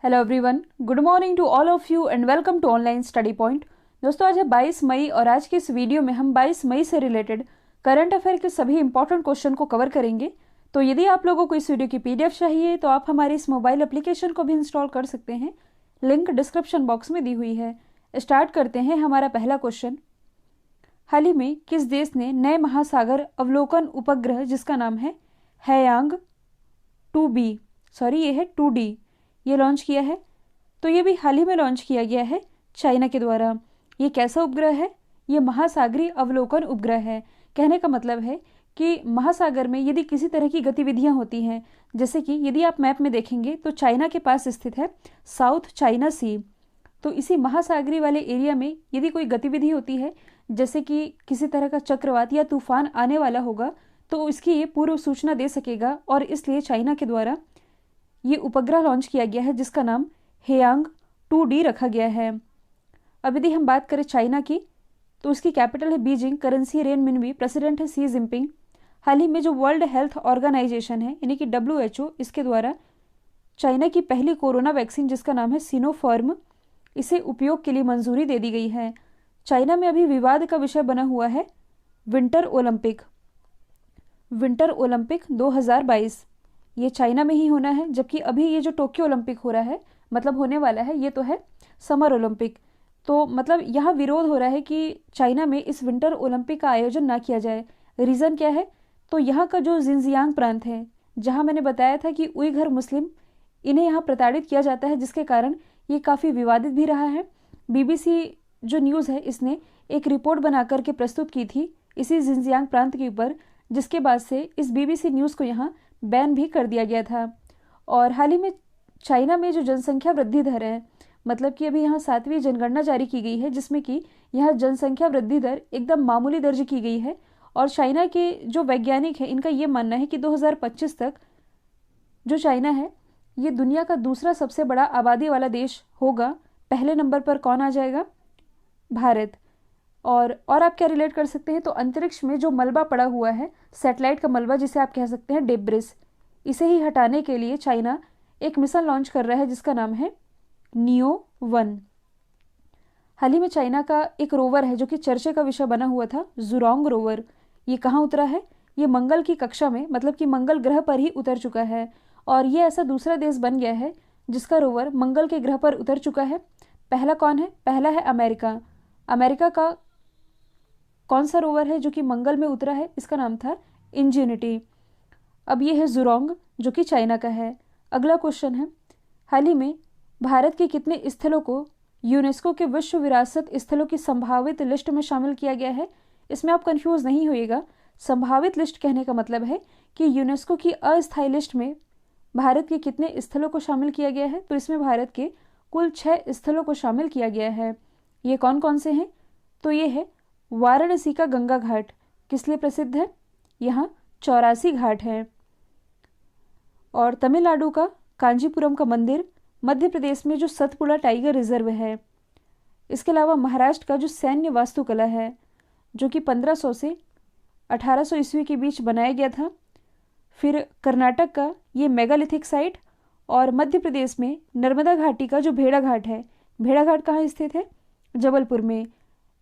Hello everyone, good morning to all of you and welcome to online study point. दोस्तों, आज है 22 मई और आज की इस वीडियो में हम 22 मई से रिलेटेड करंट अफेयर के सभी इंपॉर्टेंट क्वेश्चन को कवर करेंगे। तो यदि आप लोगों को इस वीडियो की पीडीएफ चाहिए तो आप हमारे इस मोबाइल एप्लीकेशन को भी इंस्टॉल कर सकते हैं, लिंक डिस्क्रिप्शन बॉक्स में दी हुई है। स्टार्ट करते हैं हमारा पहला क्वेश्चन। हाल ही में किस देश ने नए महासागर अवलोकन उपग्रह जिसका नाम है हैयांग 2D ये लॉन्च किया है? तो ये भी हाल ही में लॉन्च किया गया है चाइना के द्वारा। ये कैसा उपग्रह है? ये महासागरीय अवलोकन उपग्रह है। कहने का मतलब है कि महासागर में यदि किसी तरह की गतिविधियां होती हैं, जैसे कि यदि आप मैप में देखेंगे तो चाइना के पास स्थित है साउथ चाइना सी। तो इसी महासागरीय वाले एरिया में यदि कोई गतिविधि होती है, जैसे कि किसी तरह का चक्रवात या तूफान आने वाला होगा, तो इसकी ये पूर्व सूचना दे सकेगा और इसलिए चाइना के द्वारा ये उपग्रह लॉन्च किया गया है जिसका नाम हैयांग 2D रखा गया है। अब यदि हम बात करें चाइना की, तो उसकी कैपिटल है बीजिंग, करेंसी रेनमिनबी, प्रेसिडेंट है शी जिनपिंग। हाल ही में जो वर्ल्ड हेल्थ ऑर्गेनाइजेशन है यानी कि WHO, इसके द्वारा चाइना की पहली कोरोना वैक्सीन जिसका नाम है सिनोफार्म, इसे उपयोग के लिए मंजूरी दे दी गई है। चाइना में अभी विवाद का विषय बना हुआ है विंटर ओलंपिक 2022। ये चाइना में ही होना है, जबकि अभी ये जो टोक्यो ओलंपिक हो रहा है, मतलब होने वाला है, ये तो है समर ओलंपिक। तो मतलब यहाँ विरोध हो रहा है कि चाइना में इस विंटर ओलंपिक का आयोजन ना किया जाए। रीज़न क्या है? तो यहाँ का जो जिनजियांग प्रांत है, जहाँ मैंने बताया था कि उइघर मुस्लिम, इन्हें यहाँ प्रताड़ित किया जाता है, जिसके कारण ये काफ़ी विवादित भी रहा है। BBC जो न्यूज़ है, इसने एक रिपोर्ट बना करके प्रस्तुत की थी इसी जिनजियांग प्रांत के ऊपर, जिसके बाद से इस BBC न्यूज़ को यहाँ बैन भी कर दिया गया था। और हाल ही में चाइना में जो जनसंख्या वृद्धि दर है, मतलब कि अभी यहाँ 7वीं जनगणना जारी की गई है, जिसमें कि यहाँ जनसंख्या वृद्धि दर एकदम मामूली दर्ज की गई है। और चाइना के जो वैज्ञानिक हैं, इनका ये मानना है कि 2025 तक जो चाइना है ये दुनिया का दूसरा सबसे बड़ा आबादी वाला देश होगा। पहले नंबर पर कौन आ जाएगा? भारत। और आप क्या रिलेट कर सकते हैं? तो अंतरिक्ष में जो मलबा पड़ा हुआ है, सैटेलाइट का मलबा जिसे आप कह सकते हैं डेब्रिस, इसे ही हटाने के लिए चाइना एक मिशन लॉन्च कर रहा है जिसका नाम है NEO-1। हाल ही में चाइना का एक रोवर है जो कि चर्चे का विषय बना हुआ था, जुरोंग रोवर। ये कहाँ उतरा है? ये मंगल की कक्षा में, मतलब कि मंगल ग्रह पर ही उतर चुका है। और ये ऐसा दूसरा देश बन गया है जिसका रोवर मंगल के ग्रह पर उतर चुका है। पहला कौन है? पहला है अमेरिका। अमेरिका का कौन सा रोवर है जो कि मंगल में उतरा है? इसका नाम था इंजेनिटी। अब ये है जुरोंग जो कि चाइना का है। अगला क्वेश्चन है, हाल ही में भारत के कितने स्थलों को यूनेस्को के विश्व विरासत स्थलों की संभावित लिस्ट में शामिल किया गया है? इसमें आप कंफ्यूज नहीं होइएगा। संभावित लिस्ट कहने का मतलब है कि यूनेस्को की अस्थायी लिस्ट में भारत के कितने स्थलों को शामिल किया गया है। तो इसमें भारत के कुल 6 स्थलों को शामिल किया गया है। ये कौन कौन से हैं? तो ये है वाराणसी का गंगा घाट। किस लिए प्रसिद्ध है? यहाँ 84 घाट हैं। और तमिलनाडु का कांचीपुरम का मंदिर, मध्य प्रदेश में जो सतपुड़ा टाइगर रिजर्व है। इसके अलावा महाराष्ट्र का जो सैन्य वास्तुकला है, जो कि 1500 से 1800 ईस्वी के बीच बनाया गया था। फिर कर्नाटक का ये मेगालिथिक साइट, और मध्य प्रदेश में नर्मदा घाटी का जो भेड़ा घाट है। भेड़ा घाट कहाँ स्थित है? जबलपुर में।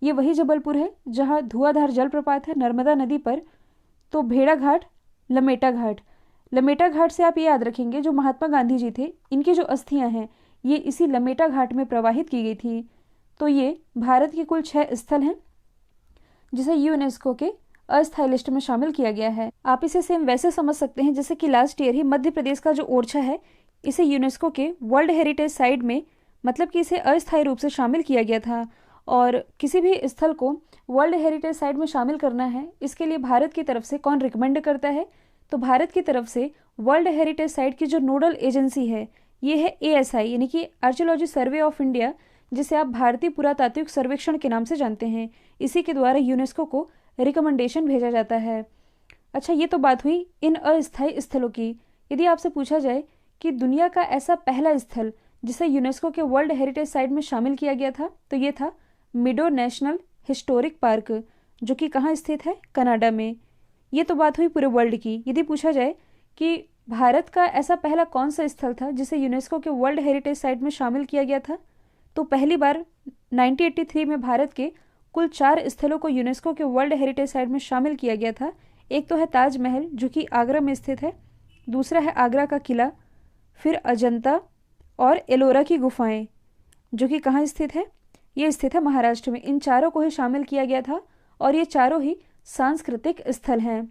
ये वही जबलपुर है जहाँ धुआंधार जलप्रपात है नर्मदा नदी पर। तो भेड़ा घाट, लमेटा घाट से आप ये याद रखेंगे, जो महात्मा गांधी जी थे, इनकी जो अस्थियां हैं ये इसी लमेटा घाट में प्रवाहित की गई थी। तो ये भारत के कुल 6 स्थल हैं जिसे यूनेस्को के अस्थायी लिस्ट में शामिल किया गया है। आप इसे सेम वैसे समझ सकते हैं जैसे कि लास्ट ईयर ही मध्य प्रदेश का जो ओरछा है, इसे यूनेस्को के वर्ल्ड हेरिटेज साइट में, मतलब कि इसे अस्थायी रूप से शामिल किया गया था। और किसी भी स्थल को वर्ल्ड हेरिटेज साइट में शामिल करना है, इसके लिए भारत की तरफ से कौन रिकमेंड करता है? तो भारत की तरफ से वर्ल्ड हेरिटेज साइट की जो नोडल एजेंसी है ये है ASI, यानी कि आर्कियोलॉजी सर्वे ऑफ इंडिया, जिसे आप भारतीय पुरातात्विक सर्वेक्षण के नाम से जानते हैं। इसी के द्वारा यूनेस्को को रिकमेंडेशन भेजा जाता है। अच्छा, ये तो बात हुई इन अस्थायी स्थलों की। यदि आपसे पूछा जाए कि दुनिया का ऐसा पहला स्थल जिसे यूनेस्को के वर्ल्ड हेरिटेज साइट में शामिल किया गया था, तो ये था मिडो नेशनल हिस्टोरिक पार्क, जो कि कहाँ स्थित है? कनाडा में। ये तो बात हुई पूरे वर्ल्ड की। यदि पूछा जाए कि भारत का ऐसा पहला कौन सा स्थल था जिसे यूनेस्को के वर्ल्ड हेरिटेज साइट में शामिल किया गया था? तो पहली बार 1983 में भारत के कुल 4 स्थलों को यूनेस्को के वर्ल्ड हेरिटेज साइट में शामिल किया गया था। एक तो है ताजमहल जो कि आगरा में स्थित है, दूसरा है आगरा का किला, फिर अजंता और एलोरा की गुफाएं जो कि कहाँ स्थित है? ये स्थित है महाराष्ट्र में। इन चारों को ही शामिल किया गया था और ये चारों ही सांस्कृतिक स्थल हैं।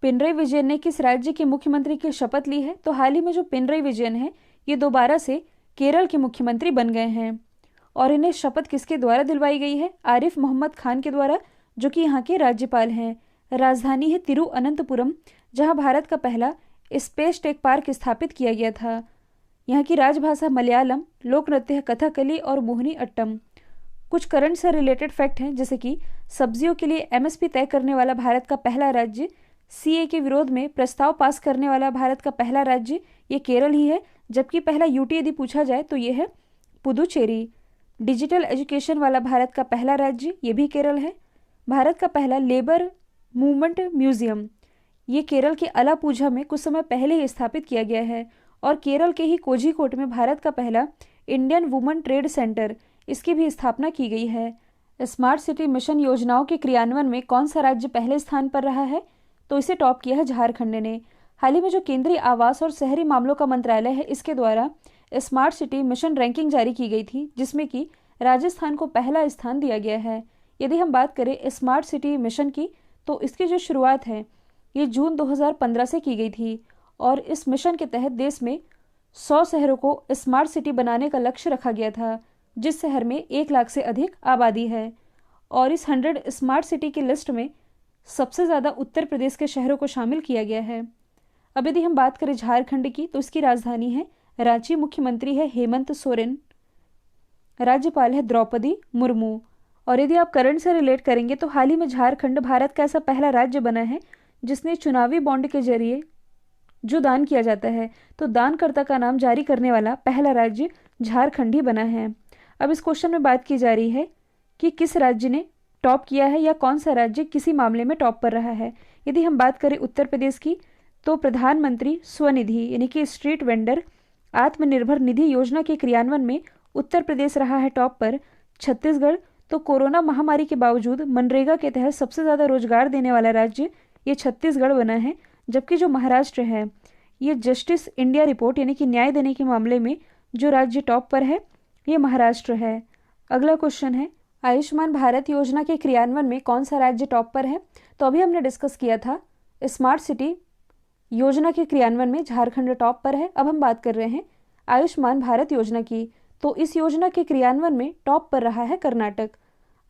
पिनरई विजयन ने किस राज्य के मुख्यमंत्री की शपथ ली है? तो हाल ही में जो पिनरई विजयन है ये दोबारा से केरल के मुख्यमंत्री बन गए हैं। और इन्हें शपथ किसके द्वारा दिलवाई गई है? आरिफ मोहम्मद खान के द्वारा, जो कि यहाँ के राज्यपाल हैं। राजधानी है तिरुअनंतपुरम, जहाँ भारत का पहला स्पेस टेक पार्क स्थापित किया गया था। यहाँ की राजभाषा मलयालम, लोक नृत्य है कथकली और मोहिनी अट्टम। कुछ करंट से रिलेटेड फैक्ट हैं, जैसे कि सब्जियों के लिए एमएसपी तय करने वाला भारत का पहला राज्य, सीए के विरोध में प्रस्ताव पास करने वाला भारत का पहला राज्य ये केरल ही है, जबकि पहला यूटी यदि पूछा जाए तो ये है पुदुचेरी। डिजिटल एजुकेशन वाला भारत का पहला राज्य ये भी केरल है। भारत का पहला लेबर मूवमेंट म्यूजियम ये केरल के अलापूझा में कुछ समय पहले ही स्थापित किया गया है। और केरल के ही कोझीकोड में भारत का पहला इंडियन वुमेन ट्रेड सेंटर, इसकी भी स्थापना की गई है। स्मार्ट सिटी मिशन योजनाओं के क्रियान्वयन में कौन सा राज्य पहले स्थान पर रहा है? तो इसे टॉप किया है झारखंड ने। हाल ही में जो केंद्रीय आवास और शहरी मामलों का मंत्रालय है, इसके द्वारा स्मार्ट सिटी मिशन रैंकिंग जारी की गई थी, जिसमें कि राजस्थान को पहला स्थान दिया गया है। यदि हम बात करें स्मार्ट सिटी मिशन की, तो इसकी जो शुरुआत है ये जून 2015 से की गई थी और इस मिशन के तहत देश में 100 शहरों को स्मार्ट सिटी बनाने का लक्ष्य रखा गया था, जिस शहर में 1 लाख से अधिक आबादी है। और इस 100 स्मार्ट सिटी की लिस्ट में सबसे ज़्यादा उत्तर प्रदेश के शहरों को शामिल किया गया है। अब यदि हम बात करें झारखंड की, तो इसकी राजधानी है रांची, मुख्यमंत्री है हेमंत सोरेन, राज्यपाल है द्रौपदी मुर्मू। और यदि आप करंट से रिलेट करेंगे तो हाल ही में झारखंड भारत का ऐसा पहला राज्य बना है जिसने चुनावी बॉन्ड के जरिए जो दान किया जाता है, तो दानकर्ता का नाम जारी करने वाला पहला राज्य झारखंड ही बना है। अब इस क्वेश्चन में बात की जा रही है कि किस राज्य ने टॉप किया है या कौन सा राज्य किसी मामले में टॉप पर रहा है। यदि हम बात करें उत्तर प्रदेश की, तो प्रधानमंत्री स्वनिधि यानी कि स्ट्रीट वेंडर आत्मनिर्भर निधि योजना के क्रियान्वयन में उत्तर प्रदेश रहा है टॉप पर। छत्तीसगढ़ तो कोरोना महामारी के बावजूद मनरेगा के तहत सबसे ज़्यादा रोजगार देने वाला राज्य ये छत्तीसगढ़ बना है। जबकि जो महाराष्ट्र है ये जस्टिस इंडिया रिपोर्ट यानी कि न्याय देने के मामले में जो राज्य टॉप पर है ये महाराष्ट्र है। अगला क्वेश्चन है, आयुष्मान भारत योजना के क्रियान्वयन में कौन सा राज्य टॉप पर है? तो अभी हमने डिस्कस किया था स्मार्ट सिटी योजना के क्रियान्वयन में झारखंड टॉप पर है। अब हम बात कर रहे हैं आयुष्मान भारत योजना की, तो इस योजना के क्रियान्वयन में टॉप पर रहा है कर्नाटक।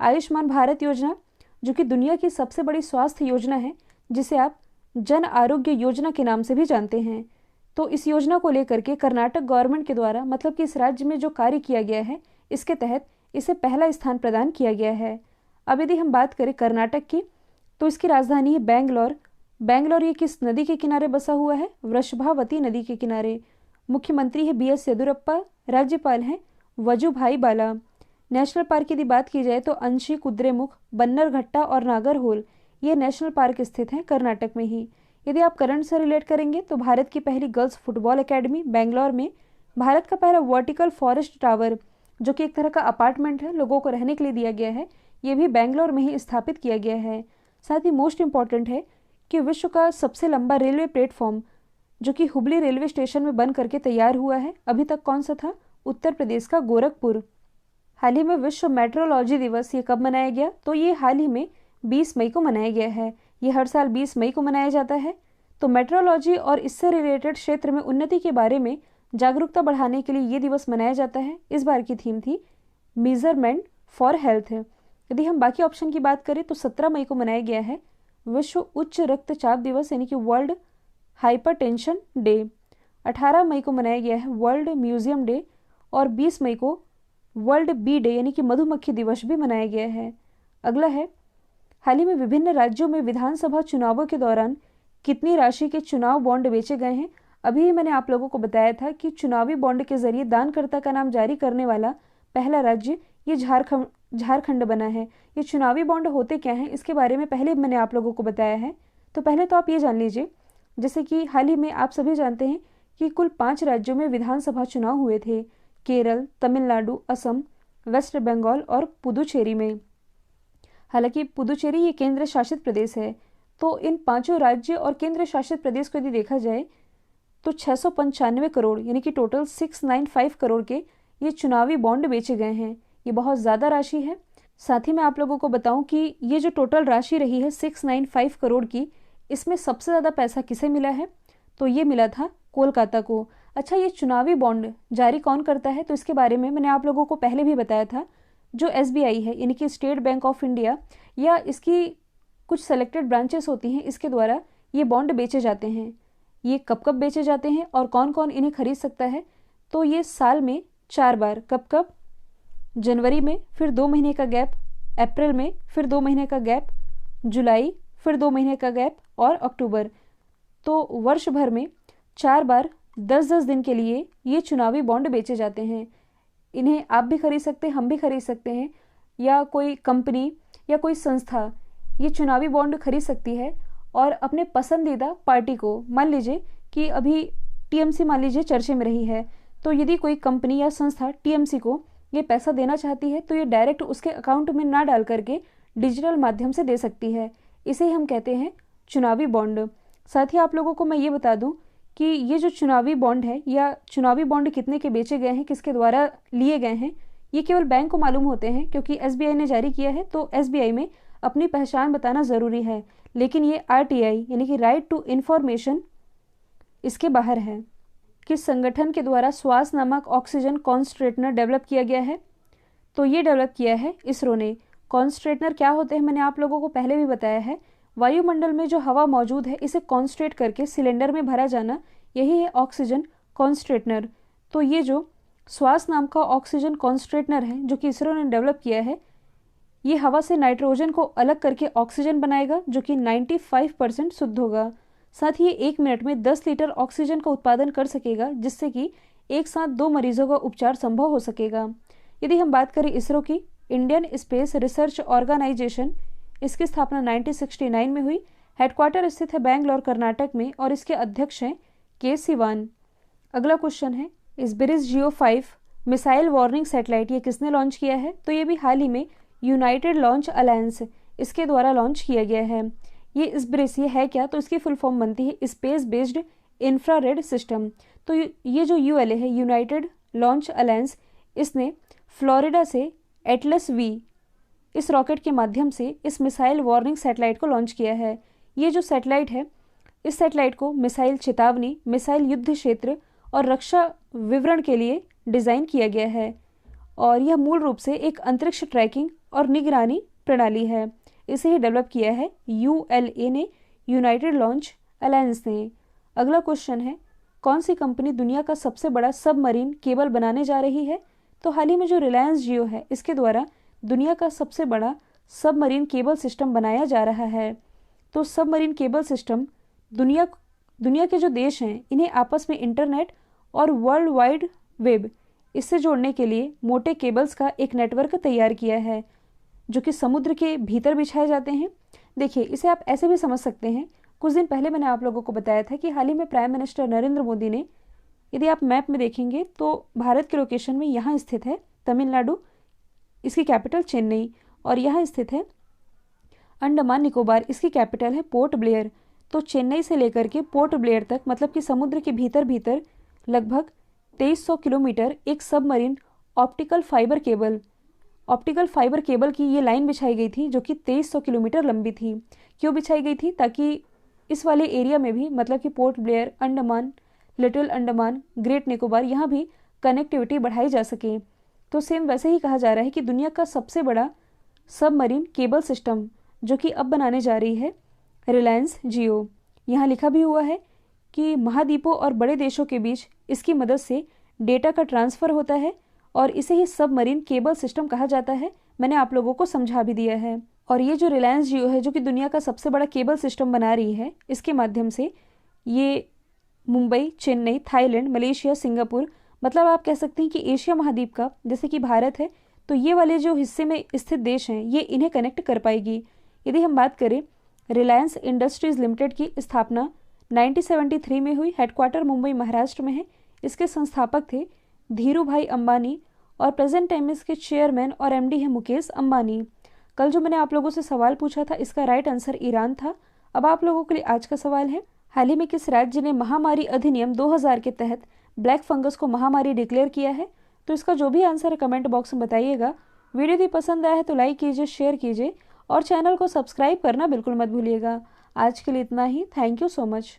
आयुष्मान भारत योजना जो कि दुनिया की सबसे बड़ी स्वास्थ्य योजना है, जिसे आप जन आरोग्य योजना के नाम से भी जानते हैं, तो इस योजना को लेकर के कर्नाटक गवर्नमेंट के द्वारा, मतलब कि इस राज्य में जो कार्य किया गया है, इसके तहत इसे पहला स्थान प्रदान किया गया है। अब यदि हम बात करें कर्नाटक की, तो इसकी राजधानी है बेंगलोर। बेंगलोर ये किस नदी के किनारे बसा हुआ है? वृषभावती नदी के किनारे। मुख्यमंत्री है बीएस येदियुरप्पा, राज्यपाल हैं वजुभाई बाला। नेशनल पार्क की यदि बात की जाए तो अंशी, कुद्रेमुख, बन्नरघट्टा और नागरहोल ये नेशनल पार्क स्थित हैं कर्नाटक में ही। यदि आप करंट से रिलेट करेंगे तो भारत की पहली गर्ल्स फुटबॉल एकेडमी बेंगलोर में, भारत का पहला वर्टिकल फॉरेस्ट टावर जो कि एक तरह का अपार्टमेंट है, लोगों को रहने के लिए दिया गया है, ये भी बेंगलोर में ही स्थापित किया गया है। साथ ही मोस्ट इंपॉर्टेंट है कि विश्व का सबसे लंबा रेलवे प्लेटफॉर्म जो कि हुबली रेलवे स्टेशन में बन करके तैयार हुआ है, अभी तक कौन सा था? उत्तर प्रदेश का गोरखपुर। हाल ही में विश्व मेट्रोलॉजी दिवस ये कब मनाया गया? तो ये हाल ही में 20 मई को मनाया गया है। ये हर साल 20 मई को मनाया जाता है। तो मेट्रोलॉजी और इससे रिलेटेड क्षेत्र में उन्नति के बारे में जागरूकता बढ़ाने के लिए ये दिवस मनाया जाता है। इस बार की थीम थी मेजरमेंट फॉर हेल्थ। यदि हम बाकी ऑप्शन की बात करें तो 17 मई को मनाया गया है विश्व उच्च रक्तचाप दिवस यानी कि वर्ल्ड हाइपरटेंशन डे। 18 मई को मनाया गया है वर्ल्ड म्यूजियम डे और 20 मई को वर्ल्ड बी डे यानी कि मधुमक्खी दिवस भी मनाया गया है। अगला है, हाल ही में विभिन्न राज्यों में विधानसभा चुनावों के दौरान कितनी राशि के चुनाव बॉन्ड बेचे गए हैं? अभी मैंने आप लोगों को बताया था कि चुनावी बॉन्ड के जरिए दानकर्ता का नाम जारी करने वाला पहला राज्य ये झारखंड बना है। ये चुनावी बॉन्ड होते क्या हैं इसके बारे में पहले मैंने आप लोगों को बताया है। तो पहले तो आप ये जान लीजिए, जैसे कि हाल ही में आप सभी जानते हैं कि कुल 5 राज्यों में विधानसभा चुनाव हुए थे, केरल, तमिलनाडु, असम, वेस्ट बंगाल और पुदुचेरी में। हालांकि पुदुचेरी ये केंद्र शासित प्रदेश है। तो इन पांचों राज्य और केंद्र शासित प्रदेश को यदि देखा जाए तो 695 करोड़ यानी कि टोटल 695 करोड़ के ये चुनावी बॉन्ड बेचे गए हैं। ये बहुत ज़्यादा राशि है। साथ ही मैं आप लोगों को बताऊं कि ये जो टोटल राशि रही है 695 करोड़ की, इसमें सबसे ज़्यादा पैसा किसे मिला है? तो ये मिला था कोलकाता को। अच्छा, ये चुनावी बॉन्ड जारी कौन करता है? तो इसके बारे में मैंने आप लोगों को पहले भी बताया था। जो SBI है यानी कि स्टेट बैंक ऑफ इंडिया या इसकी कुछ सेलेक्टेड ब्रांचेस होती हैं, इसके द्वारा ये बॉन्ड बेचे जाते हैं। ये कब कब बेचे जाते हैं और कौन कौन इन्हें खरीद सकता है? तो ये साल में 4 बार। कब कब? जनवरी में, फिर 2 महीने का गैप, अप्रैल में, फिर 2 महीने का गैप, जुलाई, फिर 2 महीने का गैप और अक्टूबर। तो वर्ष भर में 4 बार 10-10 दिन के लिए ये चुनावी बॉन्ड बेचे जाते हैं। इन्हें आप भी खरीद सकते हैं, हम भी खरीद सकते हैं, या कोई कंपनी या कोई संस्था ये चुनावी बॉन्ड खरीद सकती है और अपने पसंदीदा पार्टी को, मान लीजिए कि अभी TMC मान लीजिए चर्चे में रही है, तो यदि कोई कंपनी या संस्था TMC को ये पैसा देना चाहती है तो ये डायरेक्ट उसके अकाउंट में ना डाल करके डिजिटल माध्यम से दे सकती है। इसे हम कहते हैं चुनावी बॉन्ड। साथ ही आप लोगों को मैं ये बता दूं कि ये जो चुनावी बॉन्ड है या चुनावी बॉन्ड कितने के बेचे गए हैं, किसके द्वारा लिए गए हैं, ये केवल बैंक को मालूम होते हैं क्योंकि SBI ने जारी किया है। तो SBI में अपनी पहचान बताना ज़रूरी है, लेकिन ये RTI यानी कि राइट टू इन्फॉर्मेशन इसके बाहर है। किस संगठन के द्वारा श्वास नामक ऑक्सीजन कॉन्सन्ट्रेटर डेवलप किया गया है? तो ये डेवलप किया है इसरो ने। कॉन्सन्ट्रेटर क्या होते हैं मैंने आप लोगों को पहले भी बताया है। वायुमंडल में जो हवा मौजूद है इसे कॉन्सन्ट्रेट करके सिलेंडर में भरा जाना, यही है ऑक्सीजन कॉन्सन्ट्रेटर। तो ये जो श्वास नाम का ऑक्सीजन कॉन्सन्ट्रेटर है जो कि इसरो ने डेवलप किया है, ये हवा से नाइट्रोजन को अलग करके ऑक्सीजन बनाएगा जो कि 95% शुद्ध होगा। साथ ही ये 1 मिनट में 10 लीटर ऑक्सीजन का उत्पादन कर सकेगा, जिससे कि एक साथ 2 मरीजों का उपचार संभव हो सकेगा। यदि हम बात करें इसरो की, इंडियन स्पेस रिसर्च ऑर्गेनाइजेशन, इसकी स्थापना 1969 में हुई। हेडक्वार्टर स्थित है बैंगलोर कर्नाटक में और इसके अध्यक्ष हैं के सिवान। अगला क्वेश्चन है, स्पिरिस GEO-5 मिसाइल वार्निंग सैटेलाइट ये किसने लॉन्च किया है? तो ये भी हाल ही में यूनाइटेड लॉन्च अलायंस इसके द्वारा लॉन्च किया गया है। ये स्पिरिस ये है क्या? तो इसकी फुल फॉर्म बनती है स्पेस बेस्ड इंफ्रारेड सिस्टम। तो ये जो ULA है, यूनाइटेड लॉन्च अलायंस, इसने फ्लोरिडा से एटलस V इस रॉकेट के माध्यम से इस मिसाइल वार्निंग सैटेलाइट को लॉन्च किया है। ये जो सैटेलाइट है, इस सैटेलाइट को मिसाइल चेतावनी, मिसाइल युद्ध क्षेत्र और रक्षा विवरण के लिए डिज़ाइन किया गया है और यह मूल रूप से एक अंतरिक्ष ट्रैकिंग और निगरानी प्रणाली है। इसे ही डेवलप किया है ULA ने, यूनाइटेड लॉन्च अलायंस ने। अगला क्वेश्चन है, कौन सी कंपनी दुनिया का सबसे बड़ा सबमरीन केबल बनाने जा रही है? तो हाल ही में जो रिलायंस जियो है, इसके द्वारा दुनिया का सबसे बड़ा सबमरीन केबल सिस्टम बनाया जा रहा है। तो सबमरीन केबल सिस्टम दुनिया के जो देश हैं, इन्हें आपस में इंटरनेट और वर्ल्ड वाइड वेब इससे जोड़ने के लिए मोटे केबल्स का एक नेटवर्क तैयार किया है जो कि समुद्र के भीतर बिछाए जाते हैं। देखिए, इसे आप ऐसे भी समझ सकते हैं। कुछ दिन पहले मैंने आप लोगों को बताया था कि हाल ही में प्राइम मिनिस्टर नरेंद्र मोदी ने, यदि आप मैप में देखेंगे तो भारत के लोकेशन में यहाँ स्थित है तमिलनाडु, इसकी कैपिटल चेन्नई, और यहाँ स्थित है अंडमान निकोबार, इसकी कैपिटल है पोर्ट ब्लेयर। तो चेन्नई से लेकर के पोर्ट ब्लेयर तक, मतलब कि समुद्र के भीतर भीतर लगभग 2300 किलोमीटर एक सबमरीन ऑप्टिकल फाइबर केबल की ये लाइन बिछाई गई थी जो कि 2300 किलोमीटर लंबी थी। क्यों बिछाई गई थी? ताकि इस वाले एरिया में भी, मतलब कि port Blair, Andaman, little Andaman, great Nicobar, यहाँ भी कनेक्टिविटी बढ़ाई जा सके। तो सेम वैसे ही कहा जा रहा है कि दुनिया का सबसे बड़ा सबमरीन केबल सिस्टम जो कि अब बनाने जा रही है रिलायंस जियो। यहाँ लिखा भी हुआ है कि महाद्वीपों और बड़े देशों के बीच इसकी मदद से डेटा का ट्रांसफ़र होता है और इसे ही सबमरीन केबल सिस्टम कहा जाता है। मैंने आप लोगों को समझा भी दिया है। और ये जो रिलायंस जियो है, जो कि दुनिया का सबसे बड़ा केबल सिस्टम बना रही है, इसके माध्यम से ये Mumbai, Chennai, Thailand, Malaysia, Singapore, मतलब आप कह सकते हैं कि एशिया महाद्वीप का, जैसे कि भारत है, तो ये वाले जो हिस्से में स्थित देश हैं, ये इन्हें कनेक्ट कर पाएगी। यदि हम बात करें, रिलायंस इंडस्ट्रीज़ लिमिटेड की स्थापना 1973 में हुई, हेडक्वार्टर मुंबई महाराष्ट्र में है। इसके संस्थापक थे धीरू भाई अंबानी और प्रेजेंट टाइम में इसके चेयरमैन और एमडी है मुकेश अंबानी। कल जो मैंने आप लोगों से सवाल पूछा था, इसका राइट आंसर ईरान था। अब आप लोगों के लिए आज का सवाल है, हाल ही में किस राज्य ने महामारी अधिनियम 2000 के तहत ब्लैक फंगस को महामारी डिक्लेयर किया है? तो इसका जो भी आंसर है कमेंट बॉक्स में बताइएगा। वीडियो यदि पसंद आया है तो लाइक कीजिए, शेयर कीजिए और चैनल को सब्सक्राइब करना बिल्कुल मत भूलिएगा। आज के लिए इतना ही। Thank you so much.